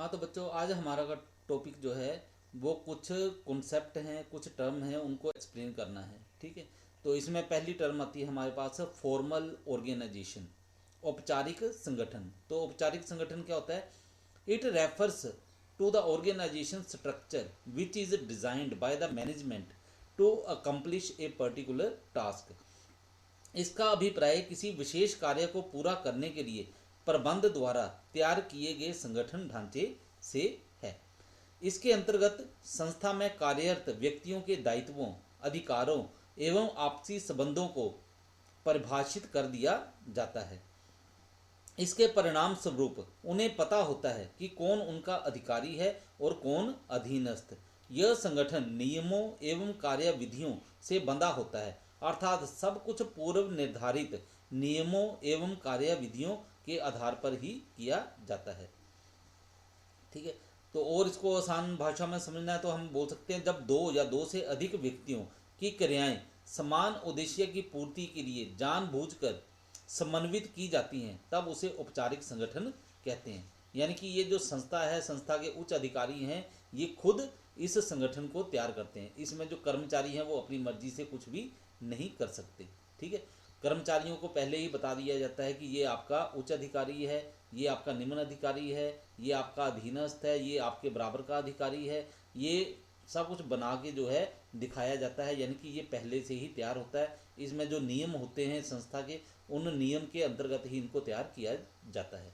हाँ तो बच्चों, आज हमारा का टॉपिक जो है वो कुछ कॉन्सेप्ट हैं, कुछ टर्म हैं, उनको एक्सप्लेन करना है। ठीक है। तो इसमें पहली टर्म आती है हमारे पास फॉर्मल ऑर्गेनाइजेशन, औपचारिक संगठन। तो औपचारिक संगठन क्या होता है? It refers to the organization structure which is designed by the management to accomplish a particular task. इसका अभिप्राय किसी विशेष कार्य को पूरा करने के लिए प्रबंध द्वारा तैयार किए गए संगठन ढांचे से है। इसके अंतर्गत संस्था में कार्यरत व्यक्तियों के दायित्वों, अधिकारों एवं आपसी संबंधों को परिभाषित कर दिया जाता है। इसके परिणाम स्वरूप उन्हें पता होता है कि कौन उनका अधिकारी है और कौन अधीनस्थ। यह संगठन नियमों एवं कार्यविधियों से बंधा होता है, अर्थात सब कुछ पूर्व निर्धारित नियमों एवं कार्यविधियों के आधार पर ही किया जाता है। ठीक है। तो और इसको आसान भाषा में समझना है तो हम बोल सकते हैं, जब दो या दो से अधिक व्यक्तियों की क्रियाएं समान उद्देश्य की पूर्ति के लिए जानबूझकर समन्वित की जाती हैं तब उसे औपचारिक संगठन कहते हैं। यानी कि ये जो संस्था है, संस्था के उच्च अधिकारी हैं, ये खुद इस संगठन को तैयार करते हैं। इसमें जो कर्मचारी हैं वो अपनी मर्जी से कुछ भी नहीं कर सकते। ठीक है। कर्मचारियों को पहले ही बता दिया जाता है कि ये आपका उच्च अधिकारी है, ये आपका निम्न अधिकारी है, ये आपका अधीनस्थ है, ये आपके बराबर का अधिकारी है। ये सब कुछ बना के जो है दिखाया जाता है, यानी कि ये पहले से ही तैयार होता है। इसमें जो नियम होते हैं संस्था के, उन नियम के अंतर्गत ही इनको तैयार किया जाता है।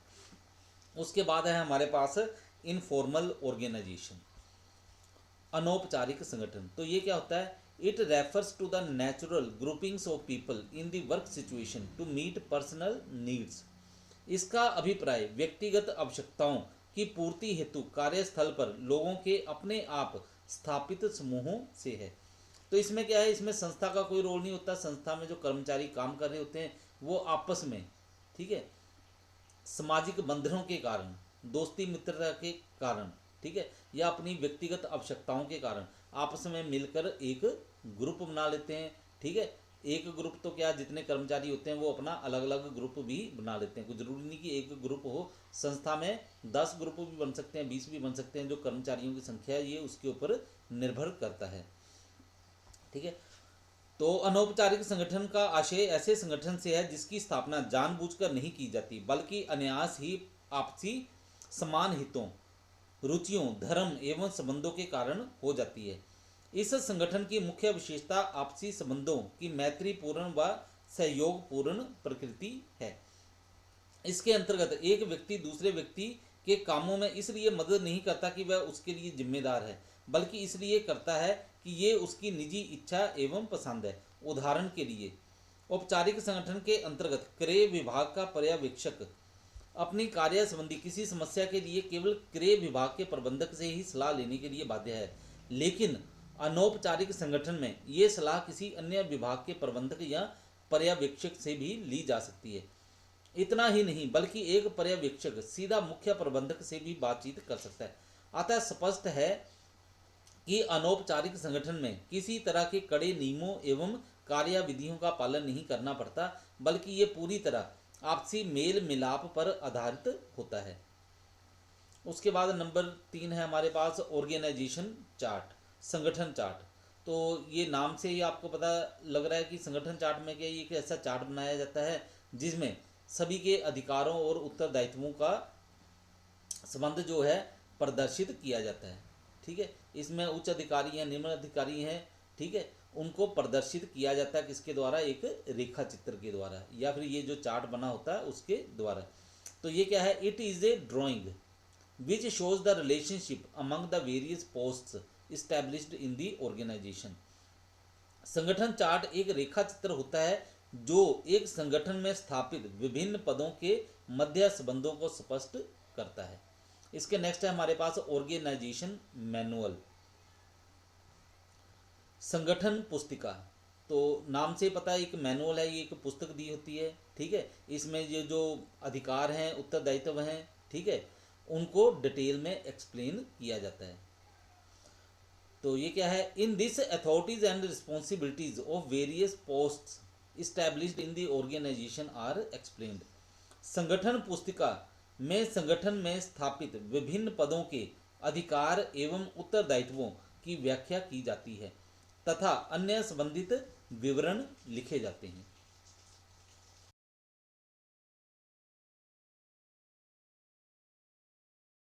उसके बाद है हमारे पास इनफॉर्मल ऑर्गेनाइजेशन, अनौपचारिक संगठन। तो ये क्या होता है? It refers to the natural groupings of people in the work situation to meet personal needs. इसका अभिप्राय व्यक्तिगत आवश्यकताओं की पूर्ति हेतु कार्यस्थल पर लोगों के अपने आप स्थापित समूहों से है। तो इसमें क्या है? इसमें संस्था का कोई रोल नहीं होता। संस्था में जो कर्मचारी काम कर रहे होते हैं वो आपस में, ठीक है, सामाजिक बंधनों के कारण, दोस्ती मित्रता के कारण, ठीक है, या अपनी व्यक्तिगत आवश्यकताओं के कारण आपस में मिलकर एक ग्रुप बना लेते हैं। ठीक है। एक ग्रुप तो क्या, जितने कर्मचारी होते हैं वो अपना अलग अलग ग्रुप भी बना लेते हैं। कुछ जरूरी नहीं कि एक ग्रुप हो। संस्था में 10 ग्रुप भी बन सकते हैं, 20 भी बन सकते हैं। जो कर्मचारियों की संख्या है ये उसके ऊपर निर्भर करता है। ठीक है। तो अनौपचारिक संगठन का आशय ऐसे संगठन से है जिसकी स्थापना जानबूझकर नहीं की जाती, बल्कि अनायास ही आपसी समान हितों, रुचियों, धर्म एवं संबंधों के कारण हो जाती है। इस संगठन की मुख्य विशेषता आपसी संबंधों की मैत्रीपूर्ण व सहयोगपूर्ण प्रकृति है। इसके अंतर्गत एक व्यक्ति दूसरे व्यक्ति के कामों में इसलिए मदद नहीं करता कि वह उसके लिए जिम्मेदार है, बल्कि इसलिए करता है कि ये उसकी निजी इच्छा एवं पसंद है। उदाहरण के लिए, औपचारिक संगठन के अंतर्गत क्रय विभाग का पर्यवेक्षक अपनी कार्य संबंधी किसी समस्या के लिए केवल क्रय विभाग के प्रबंधक से ही सलाह लेने के लिए बाध्य है, लेकिन अनौपचारिक संगठन में ये सलाह किसी अन्य विभाग के प्रबंधक या पर्यवेक्षक से भी ली जा सकती है। इतना ही नहीं, बल्कि एक पर्यवेक्षक सीधा मुख्य प्रबंधक से भी बातचीत कर सकता है। अतः स्पष्ट है कि अनौपचारिक संगठन में किसी तरह के कड़े नियमों एवं कार्यविधियों का पालन नहीं करना पड़ता, बल्कि ये पूरी तरह आपसी मेल मिलाप पर आधारित होता है। उसके बाद नंबर 3 है हमारे पास ऑर्गेनाइजेशन चार्ट, संगठन चार्ट। तो ये नाम से ही आपको पता लग रहा है कि संगठन चार्ट में क्या, एक ऐसा चार्ट बनाया जाता है जिसमें सभी के अधिकारों और उत्तरदायित्वों का संबंध जो है प्रदर्शित किया जाता है। ठीक है। इसमें उच्च अधिकारी हैं, निम्न अधिकारी हैं, ठीक है, उनको प्रदर्शित किया जाता है किसके द्वारा? एक रेखा चित्र के द्वारा, या फिर ये जो चार्ट बना होता है उसके द्वारा। तो ये क्या है? It is a drawing which shows the relationship among the various posts established in the organization. संगठन चार्ट एक रेखा चित्र होता है जो एक संगठन में स्थापित विभिन्न पदों के मध्य संबंधों को स्पष्ट करता है। इसके नेक्स्ट है हमारे पास ऑर्गेनाइजेशन मैनुअल, संगठन पुस्तिका। तो नाम से पता है, एक मैनुअल है, ये एक पुस्तक दी होती है। ठीक है। इसमें ये जो अधिकार हैं, उत्तरदायित्व हैं, ठीक है, उनको डिटेल में एक्सप्लेन किया जाता है। तो ये क्या है? In this authorities and responsibilities of various posts established in the organization are explained। संगठन पुस्तिका में संगठन में स्थापित विभिन्न पदों के अधिकार एवं उत्तरदायित्वों की व्याख्या की जाती है तथा अन्य संबंधित विवरण लिखे जाते हैं।